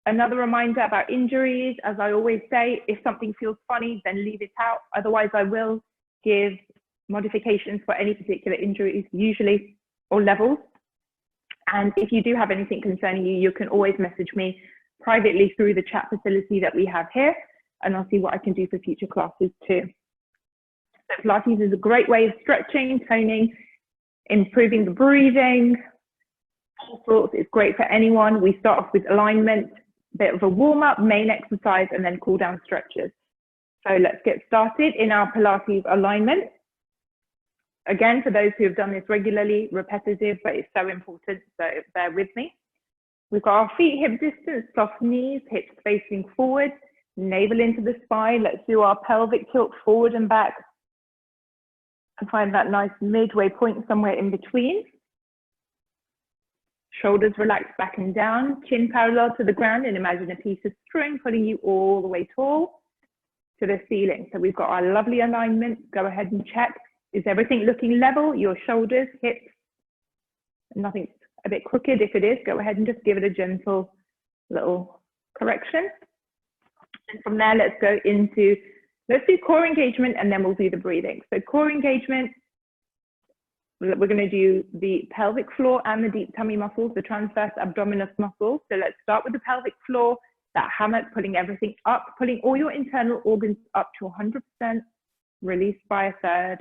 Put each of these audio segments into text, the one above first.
Another reminder about injuries, as I always say, if something feels funny, then leave it out. Otherwise, I will give modifications for any particular injuries, usually, or levels. And if you do have anything concerning you, you can always message me privately through the chat facility that we have here, and I'll see what I can do for future classes too. So Pilates is a great way of stretching, toning, improving the breathing, all sorts. It's great for anyone. We start off with alignment, bit of a warm-up, main exercise, and then cool down stretches. So let's get started in our Pilates alignment. Again, for those who have done this regularly, repetitive, but it's so important, so bear with me. We've got our feet hip distance, soft knees, hips facing forward, navel into the spine. Let's do our pelvic tilt forward and back and find that nice midway point somewhere in between. Shoulders relaxed back and down, chin parallel to the ground, and imagine a piece of string pulling you all the way tall to the ceiling. So we've got our lovely alignment. Go ahead and check. Is everything looking level? Your shoulders, hips, nothing's a bit crooked. If it is, go ahead and just give it a gentle little correction. And from there, let's do core engagement, and then we'll do the breathing. So core engagement, we're going to do the pelvic floor and the deep tummy muscles, the transverse abdominis muscles. So let's start with the pelvic floor, that hammock, pulling everything up, pulling all your internal organs up to 100%, release by a third.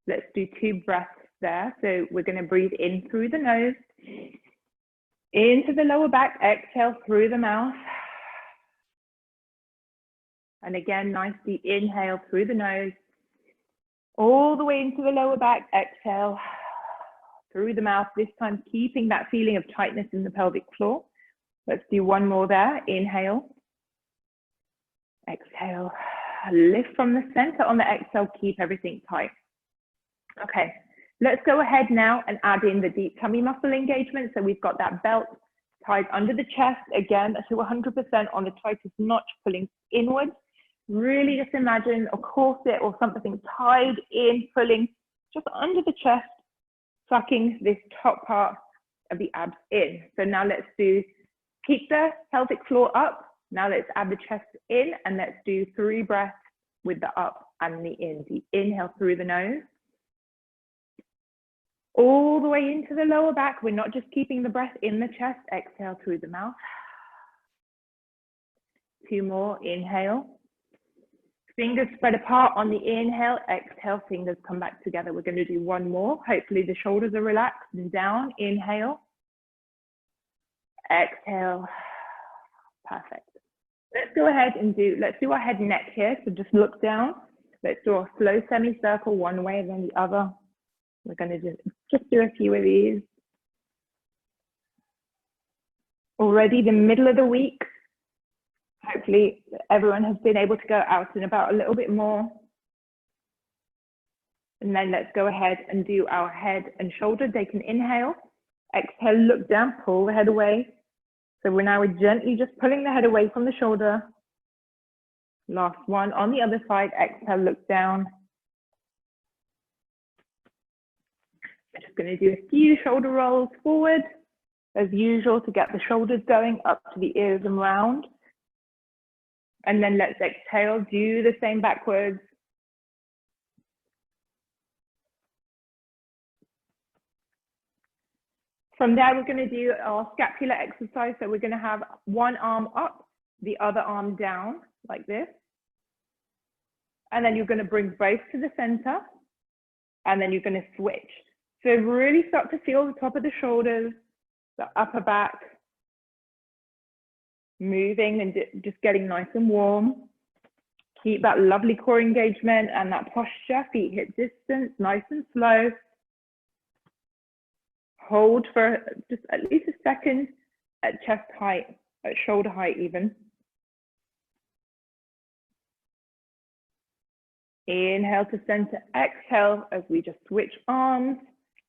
Let's do 2 breaths there. So we're going to breathe in through the nose, into the lower back, exhale through the mouth. And again, nicely inhale through the nose, all the way into the lower back, exhale through the mouth, this time keeping that feeling of tightness in the pelvic floor. Let's do 1 more there. Inhale, exhale, lift from the center. On the exhale, keep everything tight. Okay, let's go ahead now and add in the deep tummy muscle engagement. So we've got that belt tied under the chest, again, to 100% on the tightest notch, pulling inwards. Really just imagine a corset or something tied in, pulling just under the chest, sucking this top part of the abs in. So now let's keep the pelvic floor up. Now let's add the chest in, and let's do 3 breaths with the up and the in. The inhale through the nose, all the way into the lower back. We're not just keeping the breath in the chest. Exhale through the mouth. 2 more, inhale. Fingers spread apart on the inhale, exhale, fingers come back together. We're going to do 1 more. Hopefully the shoulders are relaxed and down. Inhale, exhale, perfect. Let's go ahead and let's do our head and neck here. So just look down. Let's do a slow semicircle one way, then the other. We're going to just do a few of these. Already the middle of the week. Hopefully everyone has been able to go out and about a little bit more. And then let's go ahead and do our head and shoulder. Take an inhale, exhale, look down, pull the head away. So we're gently just pulling the head away from the shoulder. Last one on the other side, exhale, look down. We're just going to do a few shoulder rolls forward, as usual, to get the shoulders going up to the ears and round. And then let's exhale, do the same backwards. From there, we're going to do our scapula exercise. So we're going to have one arm up, the other arm down, like this. And then you're going to bring both to the center, and then you're going to switch. So really start to feel the top of the shoulders, the upper back, moving and just getting nice and warm. Keep that lovely core engagement and that posture, feet hip distance, nice and slow. Hold for just at least a second at chest height, at shoulder height even. Inhale to center, exhale as we just switch arms.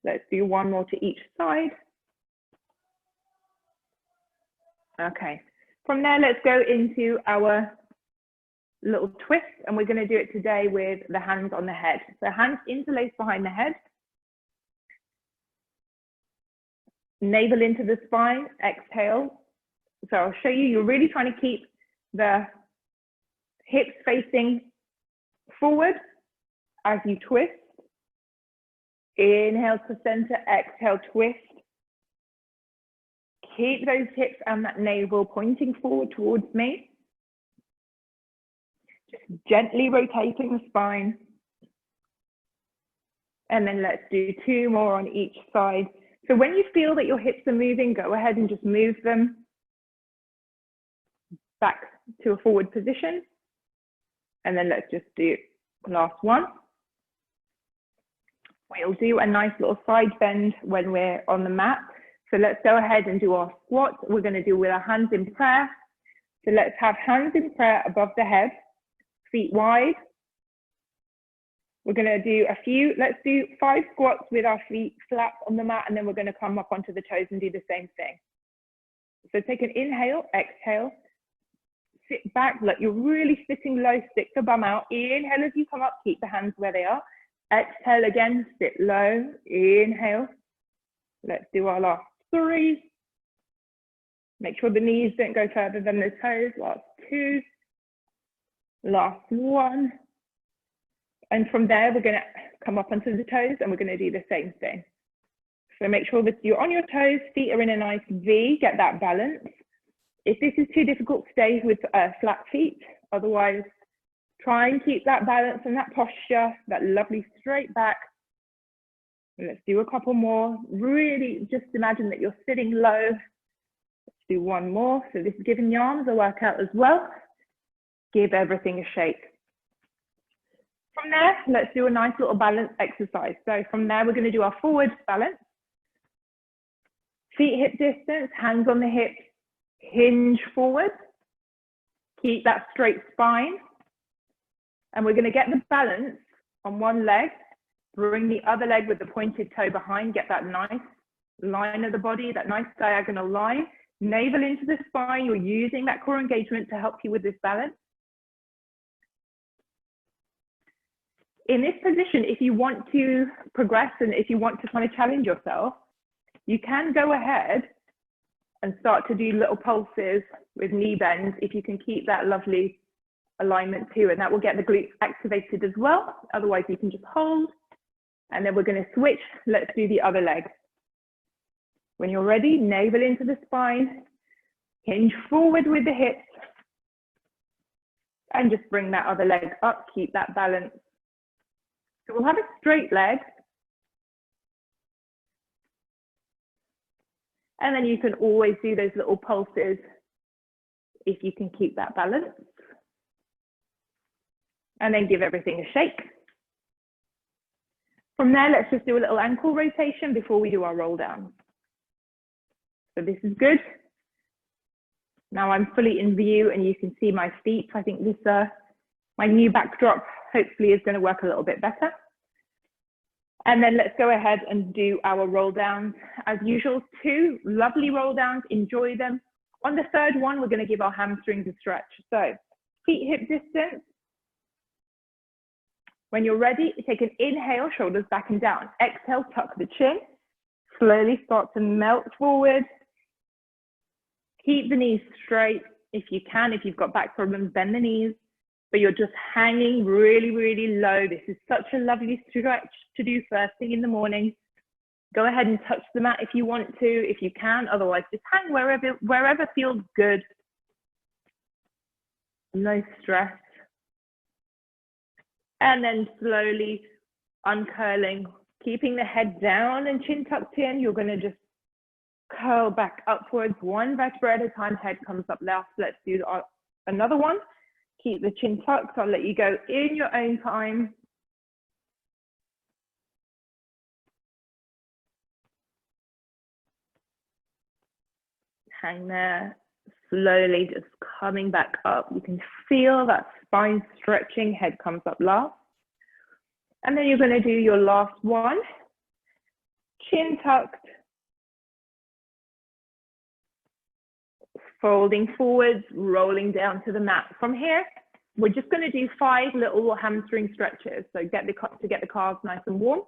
Let's do 1 more to each side. Okay. From there, let's go into our little twist, and we're going to do it today with the hands on the head. So hands interlaced behind the head. Navel into the spine, exhale, So I'll show you, you're really trying to keep the hips facing forward as you twist. Inhale to center, exhale, twist. Keep those hips and that navel pointing forward towards me. Just gently rotating the spine. And then let's do 2 more on each side. So when you feel that your hips are moving, go ahead and just move them back to a forward position. And then let's just do last one. We'll do a nice little side bend when we're on the mat. So let's go ahead and do our squat. We're going to do with our hands in prayer. So let's have hands in prayer above the head, feet wide. We're going to do let's do 5 squats with our feet flat on the mat, and then we're going to come up onto the toes and do the same thing. So take an inhale, exhale, sit back, like you're really sitting low, stick the bum out. Inhale as you come up, keep the hands where they are. Exhale again, sit low, inhale. Let's do our last 3. Make sure the knees don't go further than the toes. Last 2, last 1. And from there, we're going to come up onto the toes and we're going to do the same thing. So make sure that you're on your toes, feet are in a nice V, get that balance. If this is too difficult, stay with flat feet. Otherwise, try and keep that balance and that posture, that lovely straight back. And let's do a couple more. Really just imagine that you're sitting low. Let's do 1 more. So this is giving the arms a workout as well. Give everything a shake. From there, let's do a nice little balance exercise. So from there, we're going to do our forward balance. Feet hip distance, hands on the hips, hinge forward. Keep that straight spine. And we're going to get the balance on one leg. Bring the other leg with the pointed toe behind. Get that nice line of the body, that nice diagonal line. Navel into the spine. You're using that core engagement to help you with this balance. In this position, if you want to progress and if you want to kind of challenge yourself, you can go ahead and start to do little pulses with knee bends if you can keep that lovely alignment too, and that will get the glutes activated as well. Otherwise, you can just hold, and then we're going to switch. Let's do the other leg. When you're ready, navel into the spine, hinge forward with the hips, and just bring that other leg up, keep that balance. So we'll have a straight leg. And then you can always do those little pulses if you can keep that balance. And then give everything a shake. From there, let's just do a little ankle rotation before we do our roll down. So this is good. Now I'm fully in view and you can see my feet. I think this, my new backdrop hopefully is going to work a little bit better. And then let's go ahead and do our roll downs. As usual, 2 lovely roll downs, enjoy them. On the 3rd one, we're going to give our hamstrings a stretch. So feet hip distance. When you're ready, take an inhale, shoulders back and down. Exhale, tuck the chin. Slowly start to melt forward. Keep the knees straight if you can. If you've got back problems, bend the knees. But you're just hanging really, really low. This is such a lovely stretch to do first thing in the morning. Go ahead and touch the mat if you want to, if you can. Otherwise, just hang wherever feels good. No stress. And then slowly uncurling, keeping the head down and chin tucked in. You're going to just curl back upwards, 1 vertebra at a time. Head comes up left. Let's do another one. Keep the chin tucked. I'll let you go in your own time. Hang there, slowly just coming back up. You can feel that spine stretching, head comes up last. And then you're going to do your last one. Chin tucked. Folding forwards, rolling down to the mat. From here, we're just going to do 5 little hamstring stretches. So to get the calves nice and warm.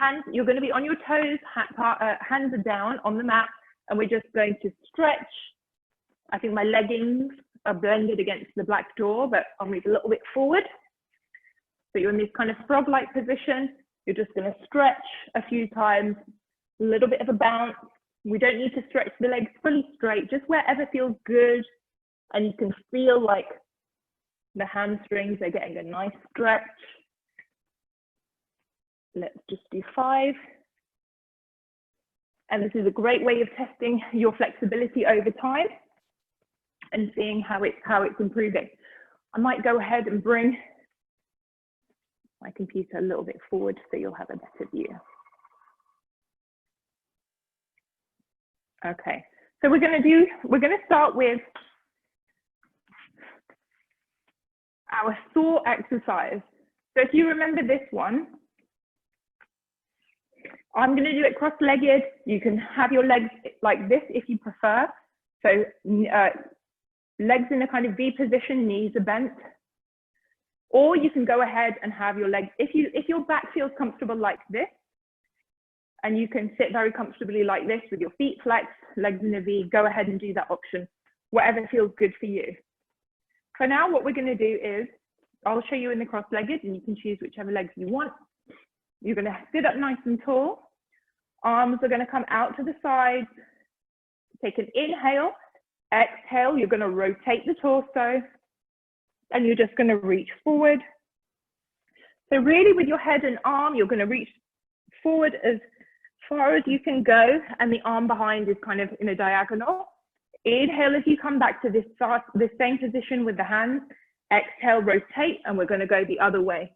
Hands, you're going to be on your toes, hands are down on the mat, and we're just going to stretch I think my leggings are blended against the black door, but I'll move a little bit forward. So you're in this kind of frog-like position. You're just going to stretch a few times, a little bit of a bounce. We don't need to stretch the legs fully straight, just wherever feels good. And you can feel like the hamstrings are getting a nice stretch. Let's just do 5. And this is a great way of testing your flexibility over time and seeing how it's improving. I might go ahead and bring my computer a little bit forward so you'll have a better view. Okay, so we're going to start with our Thor exercise. So if you remember this one, I'm going to do it cross-legged. You can have your legs like this if you prefer. So legs in a kind of V position, knees are bent. Or you can go ahead and have your legs, if your back feels comfortable like this, and you can sit very comfortably like this with your feet flexed, legs in a V, go ahead and do that option, whatever feels good for you. For now, what we're going to do is, I'll show you in the cross-legged, and you can choose whichever legs you want. You're going to sit up nice and tall. Arms are going to come out to the sides. Take an inhale, exhale, you're going to rotate the torso, and you're just going to reach forward. So really with your head and arm, you're going to reach forward as far as you can go, and the arm behind is kind of in a diagonal. Inhale as you come back to this same position with the hands. Exhale, rotate, and we're going to go the other way.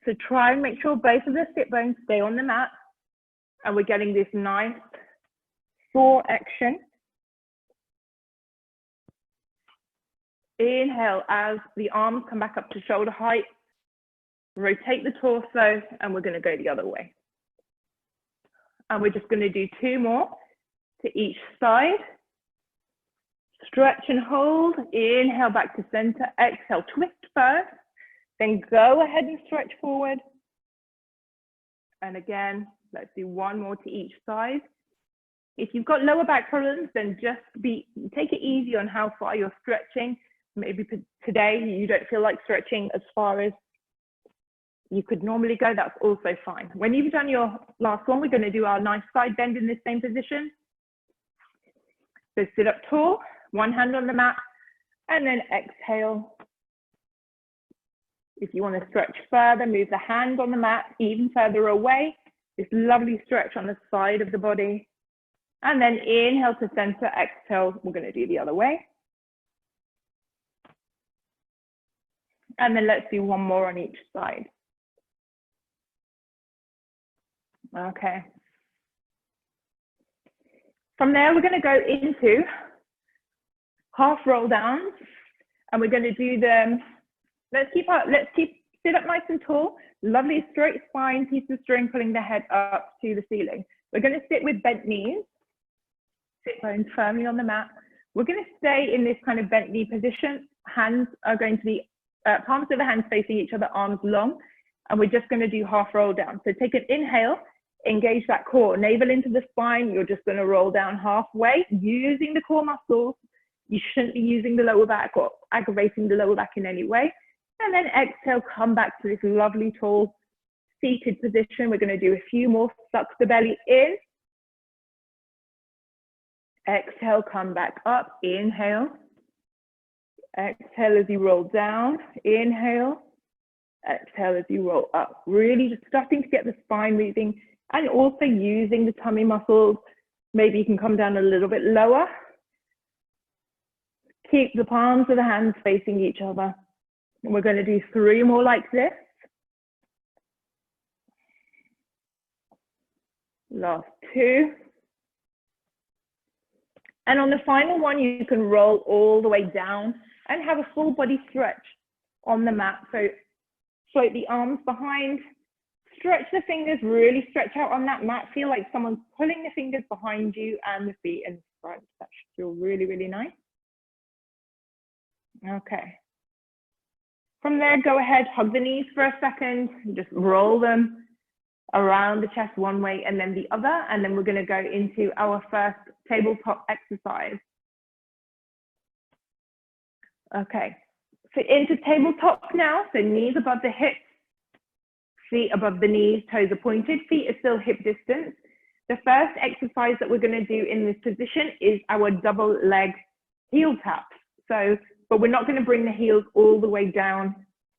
So try and make sure both of the sit bones stay on the mat, and we're getting this nice Thor action. Inhale as the arms come back up to shoulder height. Rotate the torso, and we're going to go the other way. And we're just going to do 2 more to each side. Stretch and hold. Inhale back to center. Exhale, twist first. Then go ahead and stretch forward. And again, let's do 1 more to each side. If you've got lower back problems, then just take it easy on how far you're stretching. Maybe today you don't feel like stretching as far as you could normally go, that's also fine. When you've done your last one, we're going to do our nice side bend in the same position. So sit up tall, 1 hand on the mat, and then exhale. If you want to stretch further, move the hand on the mat even further away. This lovely stretch on the side of the body. And then inhale to center, exhale. We're going to do the other way. And then let's do 1 more on each side. Okay. From there, we're going to go into half roll downs, and we're going to do them. Let's keep sit up nice and tall. Lovely straight spine, piece of string pulling the head up to the ceiling. We're going to sit with bent knees, sit bones firmly on the mat. We're going to stay in this kind of bent knee position. Hands are going to be palms of the hands facing each other, arms long, and we're just going to do half roll down. So take an inhale, engage that core, navel into the spine. You're just going to roll down halfway using the core muscles. You shouldn't be using the lower back or aggravating the lower back in any way. And then exhale, come back to this lovely tall seated position. We're going to do a few more. Suck the belly in. Exhale, come back up. Inhale. Exhale as you roll down. Inhale. Exhale as you roll up. Really just starting to get the spine moving and also using the tummy muscles. Maybe you can come down a little bit lower. Keep the palms of the hands facing each other. And we're going to do 3 more like this. Last 2. And on the final one, you can roll all the way down and have a full body stretch on the mat. So float the arms behind, stretch the fingers, really stretch out on that mat. Feel like someone's pulling the fingers behind you and the feet in front. That should feel really, really nice. Okay. From there, go ahead, hug the knees for a second, just roll them around the chest one way and then the other. And then we're going to go into our first tabletop exercise. Okay, so into tabletop now. So knees above the hips, feet above the knees, toes are pointed, feet are still hip distance. The first exercise that we're going to do in this position is our double leg heel taps. So, but we're not going to bring the heels all the way down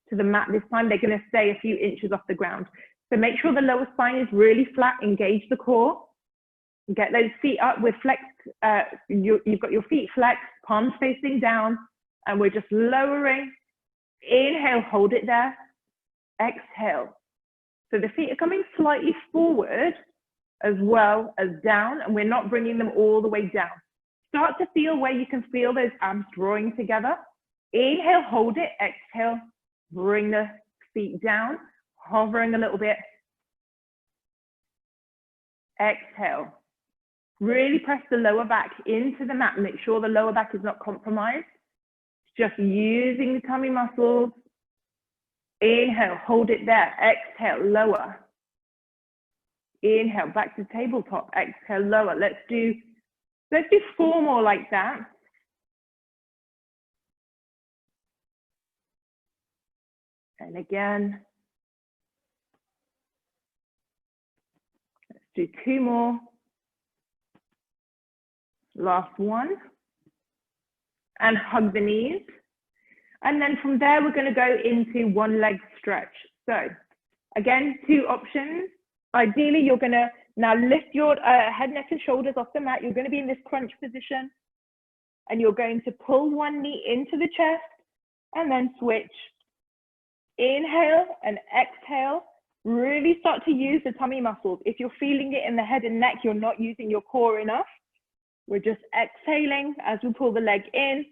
to the mat this time. They're going to stay a few inches off the ground. So make sure the lower spine is really flat, engage the core, get those feet up with flexed, you've got your feet flexed, palms facing down, and we're just lowering. Inhale, hold it there, exhale. So the feet are coming slightly forward as well as down, and we're not bringing them all the way down. Start to feel where you can feel those abs drawing together. Inhale, hold it, exhale, bring the feet down, hovering a little bit. Exhale. Really press the lower back into the mat. Make sure the lower back is not compromised. Just using the tummy muscles. Inhale, hold it there. Exhale, lower. Inhale, back to tabletop. Exhale, lower. Let's do 4 more like that. And again. Let's do 2 more. Last one. And hug the knees. And then from there, we're going to go into one leg stretch. So again, 2 options. Ideally, you're going to now lift your head, neck, and shoulders off the mat. You're going to be in this crunch position. And you're going to pull one knee into the chest and then switch. Inhale and exhale. Really start to use the tummy muscles. If you're feeling it in the head and neck, you're not using your core enough. We're just exhaling as we pull the leg in.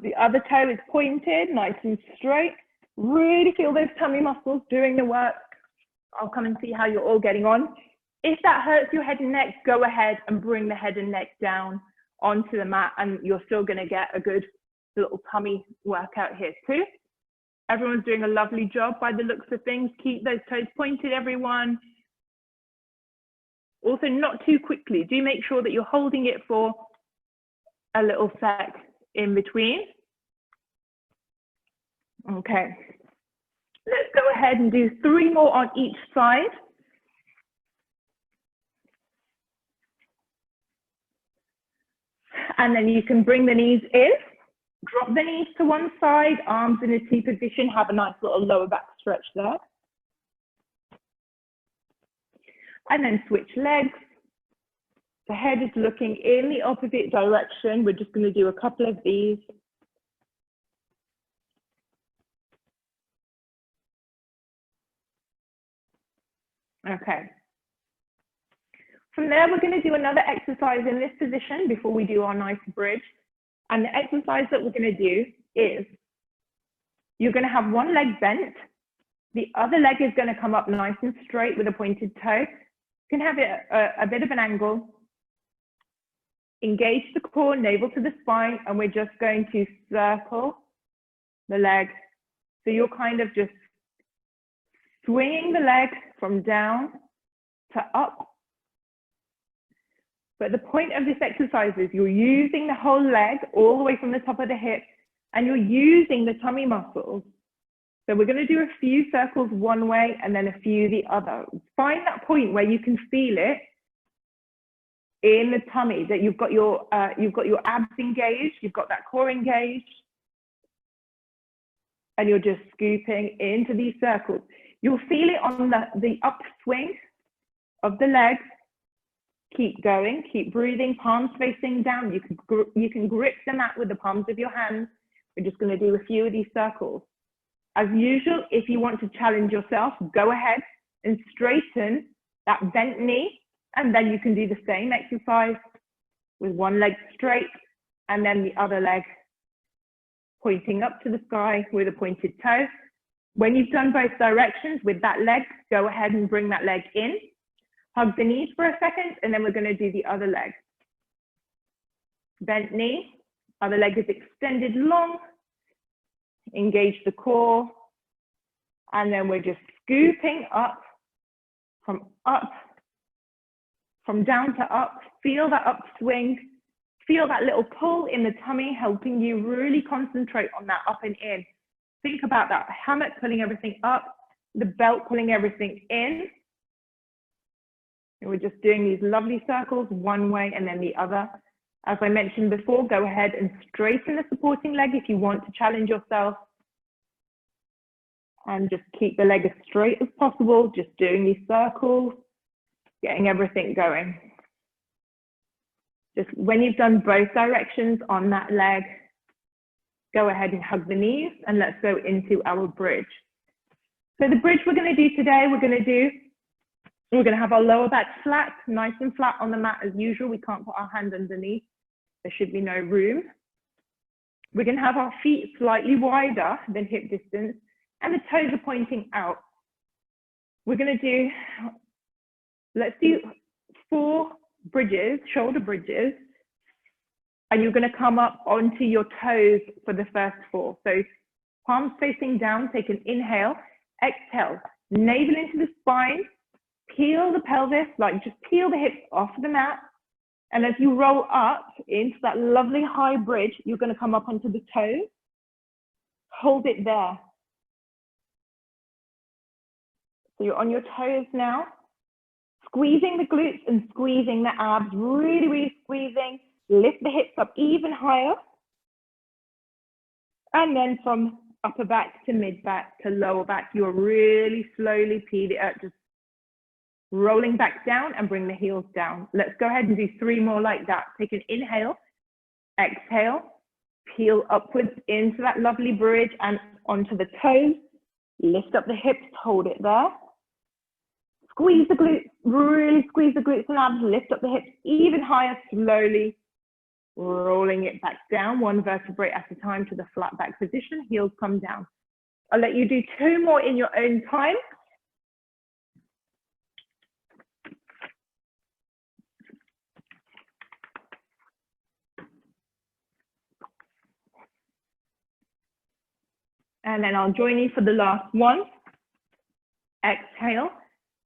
The other toe is pointed, nice and straight. Really feel those tummy muscles doing the work. I'll come and see how you're all getting on. If that hurts your head and neck, go ahead and bring the head and neck down onto the mat, and you're still going to get a good little tummy workout here too. Everyone's doing a lovely job by the looks of things. Keep those toes pointed, everyone. Also, not too quickly. Do make sure that you're holding it for a little sec in between. Okay. Let's go ahead and do 3 more on each side. And then you can bring the knees in, drop the knees to one side, arms in a T position, have a nice little lower back stretch there. And then switch legs. The head is looking in the opposite direction. We're just going to do a couple of these. Okay. From there, we're going to do another exercise in this position before we do our nice bridge. And the exercise that we're going to do is you're going to have one leg bent. The other leg is going to come up nice and straight with a pointed toe. You can have it a bit of an angle. Engage the core, navel to the spine, and we're just going to circle the leg. So you're kind of just swinging the leg from down to up. But the point of this exercise is you're using the whole leg all the way from the top of the hip, and you're using the tummy muscles. So we're going to do a few circles one way and then a few the other. Find that point where you can feel it in the tummy, that you've got your abs engaged, you've got that core engaged, and you're just scooping into these circles. You'll feel it on the upswing of the legs. Keep going, keep breathing, palms facing down. You can grip the mat with the palms of your hands. We're just going to do a few of these circles. As usual, if you want to challenge yourself, go ahead and straighten that bent knee, and then you can do the same exercise with one leg straight and then the other leg pointing up to the sky with a pointed toe. When you've done both directions with that leg, go ahead and bring that leg in. Hug the knees for a second, and then we're going to do the other leg. Bent knee, other leg is extended long. Engage the core, and then we're just scooping up from up From down to up, feel that upswing, feel that little pull in the tummy, helping you really concentrate on that up and in. Think about that hammock pulling everything up, the belt pulling everything in. And we're just doing these lovely circles one way and then the other. As I mentioned before, go ahead and straighten the supporting leg if you want to challenge yourself. And just keep the leg as straight as possible, just doing these circles, getting everything going. Just when you've done both directions on that leg, go ahead and hug the knees and let's go into our bridge. So the bridge we're going to do today, we're going to have our lower back flat, nice and flat on the mat as usual. We can't put our hand underneath. There should be no room. We're going to have our feet slightly wider than hip distance and the toes are pointing out. We're going to do, let's do 4 bridges, shoulder bridges, and you're going to come up onto your toes for the first 4. So palms facing down, take an inhale, exhale, navel into the spine, peel the pelvis, like just peel the hips off the mat. And as you roll up into that lovely high bridge, you're going to come up onto the toes, hold it there. So you're on your toes now, squeezing the glutes and squeezing the abs, really, really squeezing. Lift the hips up even higher. And then from upper back to mid back to lower back, you're really slowly just rolling back down and bring the heels down. Let's go ahead and do 3 more like that. Take an inhale, exhale, peel upwards into that lovely bridge and onto the toes. Lift up the hips, hold it there. Squeeze the glutes, really squeeze the glutes and abs, lift up the hips even higher, slowly rolling it back down, 1 vertebrae at a time to the flat back position, heels come down. I'll let you do 2 more in your own time. And then I'll join you for the last one. Exhale,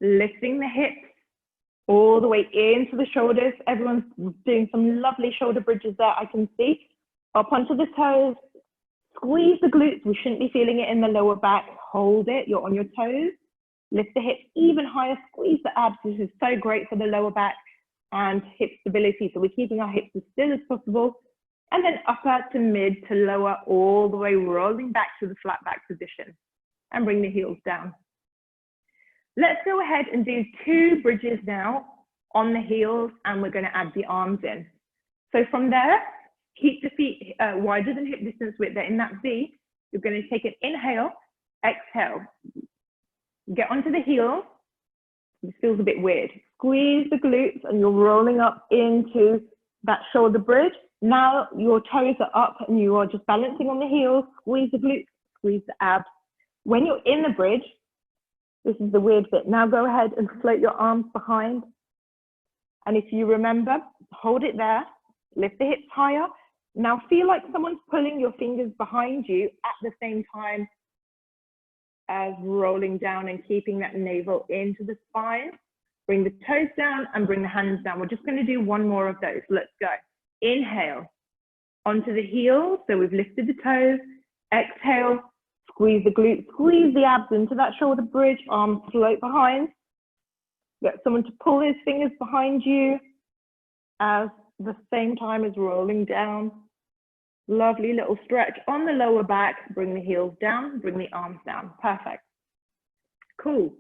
lifting the hips all the way into the shoulders. Everyone's doing some lovely shoulder bridges there, I can see. Up onto the toes, squeeze the glutes. We shouldn't be feeling it in the lower back. Hold it, you're on your toes. Lift the hips even higher, squeeze the abs. This is so great for the lower back and hip stability. So we're keeping our hips as still as possible. And then upper to mid to lower, all the way rolling back to the flat back position. And bring the heels down. Let's go ahead and do 2 bridges now on the heels, and we're going to add the arms in. So from there, keep the feet wider than hip distance width. They're in that V. You're going to take an inhale, exhale. Get onto the heels. This feels a bit weird. Squeeze the glutes, and you're rolling up into that shoulder bridge. Now your toes are up, and you are just balancing on the heels. Squeeze the glutes, squeeze the abs. When you're in the bridge, this is the weird bit. Now go ahead and float your arms behind. And if you remember, hold it there, lift the hips higher. Now feel like someone's pulling your fingers behind you at the same time as rolling down and keeping that navel into the spine. Bring the toes down and bring the hands down. We're just going to do 1 more of those. Let's go. Inhale, onto the heels. So we've lifted the toes. Exhale. Squeeze the glutes, squeeze the abs into that shoulder bridge, arms float behind. Get someone to pull his fingers behind you at the same time as rolling down. Lovely little stretch on the lower back. Bring the heels down, bring the arms down. Perfect. Cool.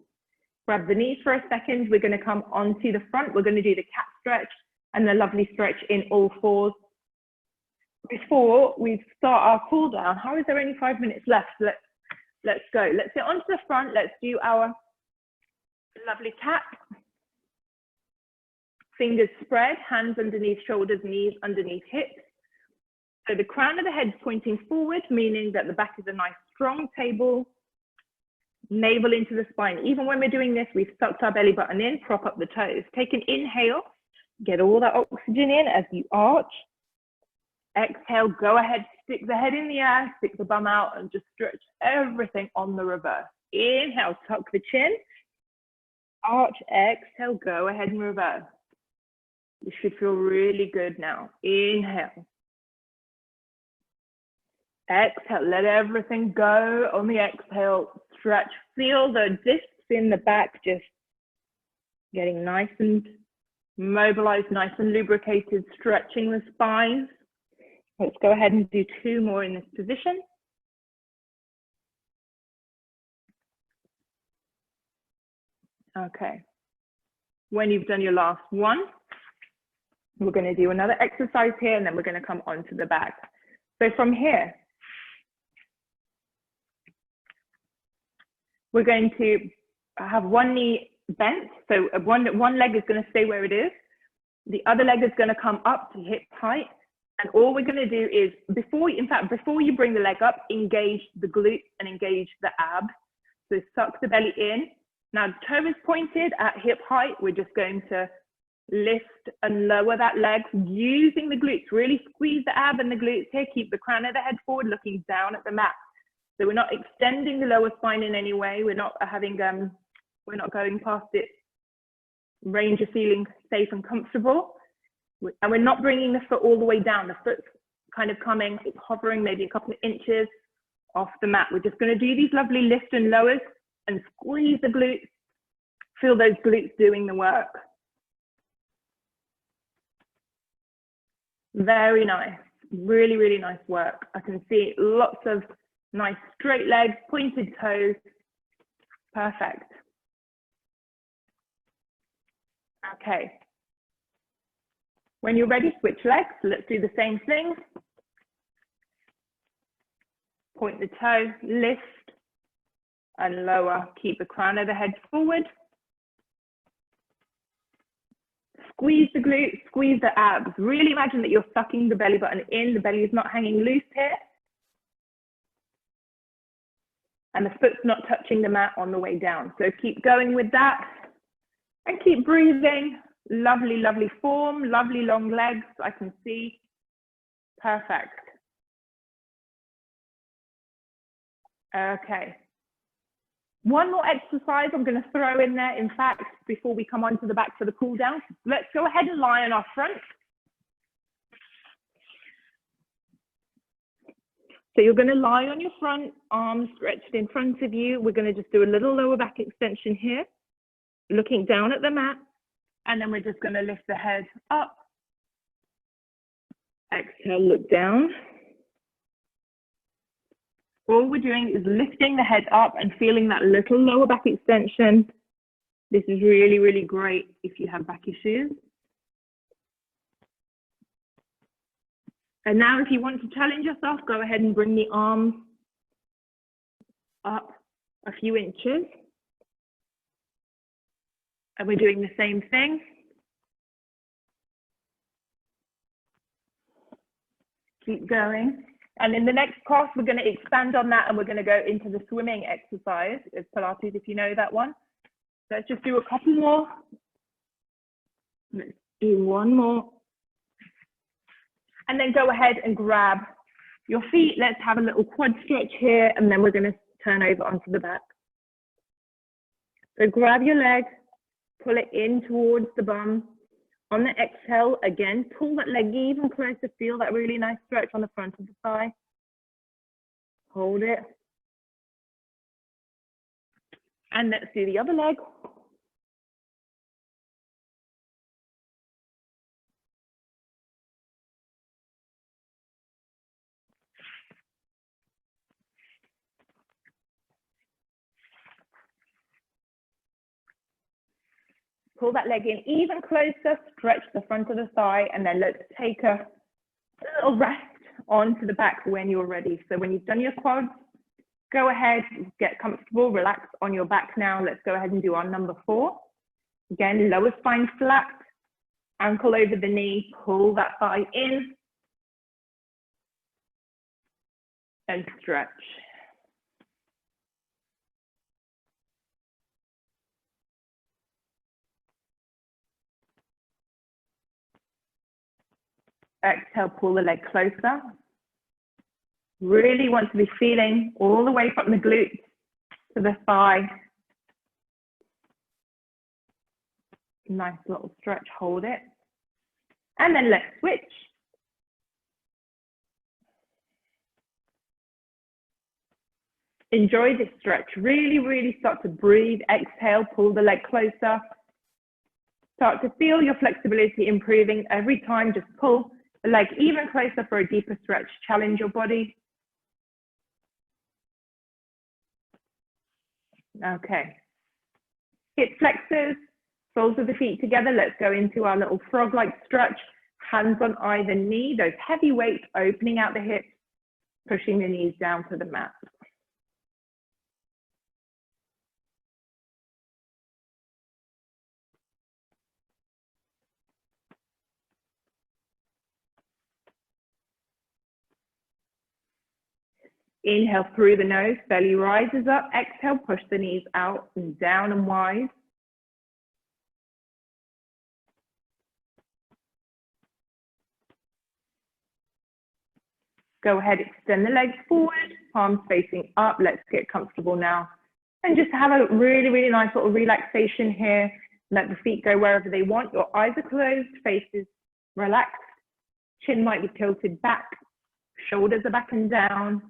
Grab the knees for a second. We're going to come onto the front. We're going to do the cat stretch and the lovely stretch in all 4s. Before we start our cool down, how is there only 5 minutes left? Let's go. Let's get onto the front. Let's do our lovely cat. Fingers spread, hands underneath shoulders, knees underneath hips. So the crown of the head is pointing forward, meaning that the back is a nice strong table. Navel into the spine. Even when we're doing this, we've sucked our belly button in, prop up the toes. Take an inhale, get all that oxygen in as you arch. Exhale, go ahead, stick the head in the air, stick the bum out, and just stretch everything on the reverse. Inhale, tuck the chin. Arch, exhale, go ahead and reverse. You should feel really good now. Inhale. Exhale, let everything go on the exhale. Stretch, feel the discs in the back just getting nice and mobilized, nice and lubricated, stretching the spine. Let's go ahead and do 2 more in this position. Okay. When you've done your last one, we're going to do another exercise here, and then we're going to come onto the back. So from here, we're going to have one knee bent. So one leg is going to stay where it is. The other leg is going to come up to hip height. And all we're going to do is, before you bring the leg up, engage the glutes and engage the abs. So suck the belly in. Now, the toe is pointed at hip height. We're just going to lift and lower that leg using the glutes. Really squeeze the ab and the glutes here. Keep the crown of the head forward, looking down at the mat. So we're not extending the lower spine in any way. We're not going past it range of feeling safe and comfortable. And we're not bringing the foot all the way down. The foot's kind of coming, it's hovering maybe a couple of inches off the mat. We're just going to do these lovely lift and lowers and squeeze the glutes. Feel those glutes doing the work. Very nice. Really, really nice work. I can see lots of nice straight legs, pointed toes. Perfect. Okay. When you're ready, switch legs. Let's do the same thing. Point the toe, lift and lower. Keep the crown of the head forward. Squeeze the glutes, squeeze the abs. Really imagine that you're sucking the belly button in. The belly is not hanging loose here. And the foot's not touching the mat on the way down. So keep going with that and keep breathing. Lovely, lovely form, lovely long legs, I can see. Perfect. Okay. One more exercise I'm going to throw in there, in fact, before we come on to the back for the cool down. Let's go ahead and lie on our front. So you're going to lie on your front, arms stretched in front of you. We're going to just do a little lower back extension here, looking down at the mat. And then we're just going to lift the head up. Exhale, look down. All we're doing is lifting the head up and feeling that little lower back extension. This is really, really great if you have back issues. And now if you want to challenge yourself, go ahead and bring the arms up a few inches. And we're doing the same thing. Keep going. And in the next class, we're going to expand on that and we're going to go into the swimming exercise. It's Pilates, if you know that one. Let's just do a couple more. Let's do one more. And then go ahead and grab your feet. Let's have a little quad stretch here and then we're going to turn over onto the back. So grab your leg. Pull it in towards the bum. On the exhale, again, pull that leg even closer. Feel that really nice stretch on the front of the thigh. Hold it. And let's do the other leg. Pull that leg in even closer, stretch the front of the thigh, and then let's take a little rest onto the back when you're ready. So when you've done your quads, go ahead, get comfortable, relax on your back now. Let's go ahead and do our number 4. Again, lower spine flat, ankle over the knee, pull that thigh in, and stretch. Exhale, pull the leg closer. Really want to be feeling all the way from the glutes to the thigh. Nice little stretch, hold it. And then let's switch. Enjoy this stretch. Really, really start to breathe. Exhale, pull the leg closer. Start to feel your flexibility improving every time. Just pull the leg even closer for a deeper stretch. Challenge your body. Okay. Hip flexors, soles of the feet together. Let's go into our little frog-like stretch. Hands on either knee. Those heavy weights opening out the hips, pushing the knees down to the mat. Inhale through the nose, belly rises up. Exhale, push the knees out and down and wide. Go ahead, extend the legs forward, palms facing up. Let's get comfortable now. And just have a really, really nice little relaxation here. Let the feet go wherever they want. Your eyes are closed, faces relaxed. Chin might be tilted back. Shoulders are back and down.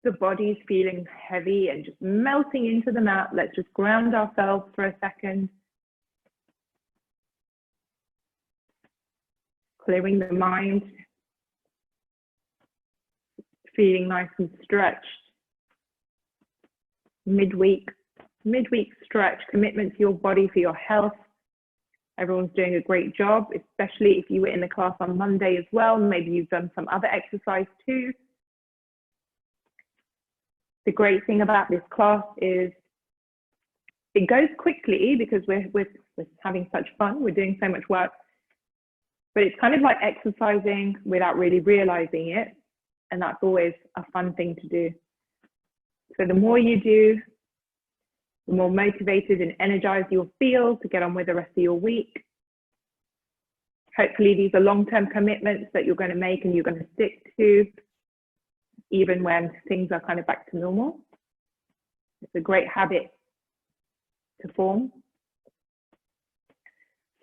The body's feeling heavy and just melting into the mat. Let's just ground ourselves for a second. Clearing the mind. Feeling nice and stretched. Midweek stretch, commitment to your body for your health. Everyone's doing a great job, especially if you were in the class on Monday as well. Maybe you've done some other exercise too. The great thing about this class is it goes quickly because we're having such fun. We're doing so much work, but it's kind of like exercising without really realizing it. And that's always a fun thing to do. So the more you do, the more motivated and energized you'll feel to get on with the rest of your week. Hopefully these are long-term commitments that you're going to make and you're going to stick to, even when things are kind of back to normal. It's a great habit to form.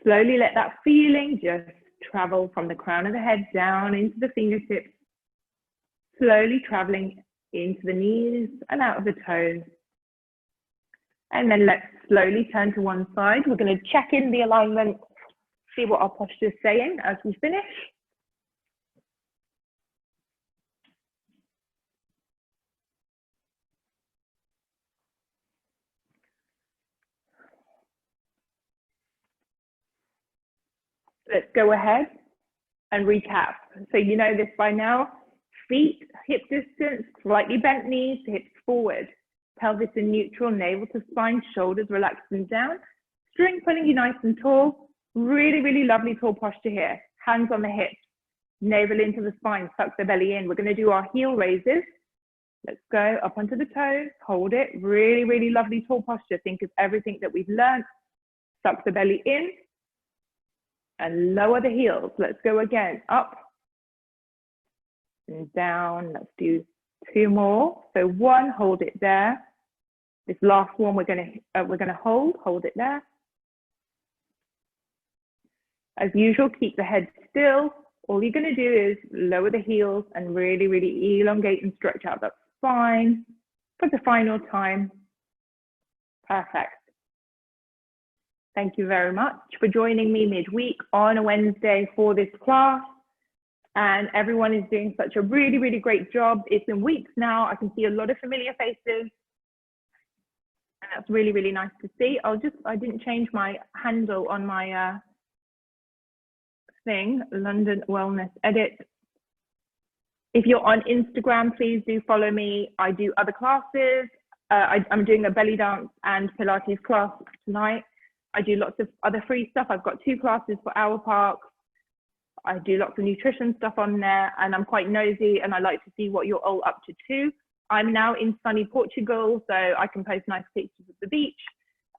Slowly let that feeling just travel from the crown of the head down into the fingertips, slowly traveling into the knees and out of the toes. And then let's slowly turn to one side. We're going to check in the alignment, see what our posture is saying as we finish. Let's go ahead and recap. So you know this by now. Feet, hip distance, slightly bent knees, hips forward. Pelvis in neutral, navel to spine, shoulders relaxed and down. String pulling you nice and tall. Really, really lovely tall posture here. Hands on the hips, navel into the spine, suck the belly in. We're going to do our heel raises. Let's go up onto the toes, hold it. Really, really lovely tall posture. Think of everything that we've learned. Suck the belly in and lower the heels. Let's go again, up and down. Let's do two more. So one, hold it there. This last one we're gonna hold it there. As usual, keep the head still. All you're gonna do is lower the heels and really, really elongate and stretch out that spine for the final time. Perfect. Thank you very much for joining me midweek on a Wednesday for this class. And everyone is doing such a really, really great job. It's been weeks now. I can see a lot of familiar faces. And that's really, really nice to see. I didn't change my handle on my thing, London Wellness Edit. If you're on Instagram, please do follow me. I do other classes. I'm doing a belly dance and Pilates class tonight. I do lots of other free stuff. I've got 2 classes for Hour Park. I do lots of nutrition stuff on there, and I'm quite nosy and I like to see what you're all up to too. I'm now in sunny Portugal, so I can post nice pictures of the beach,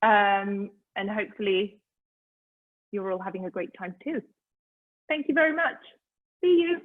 and hopefully you're all having a great time too. Thank you very much. See you.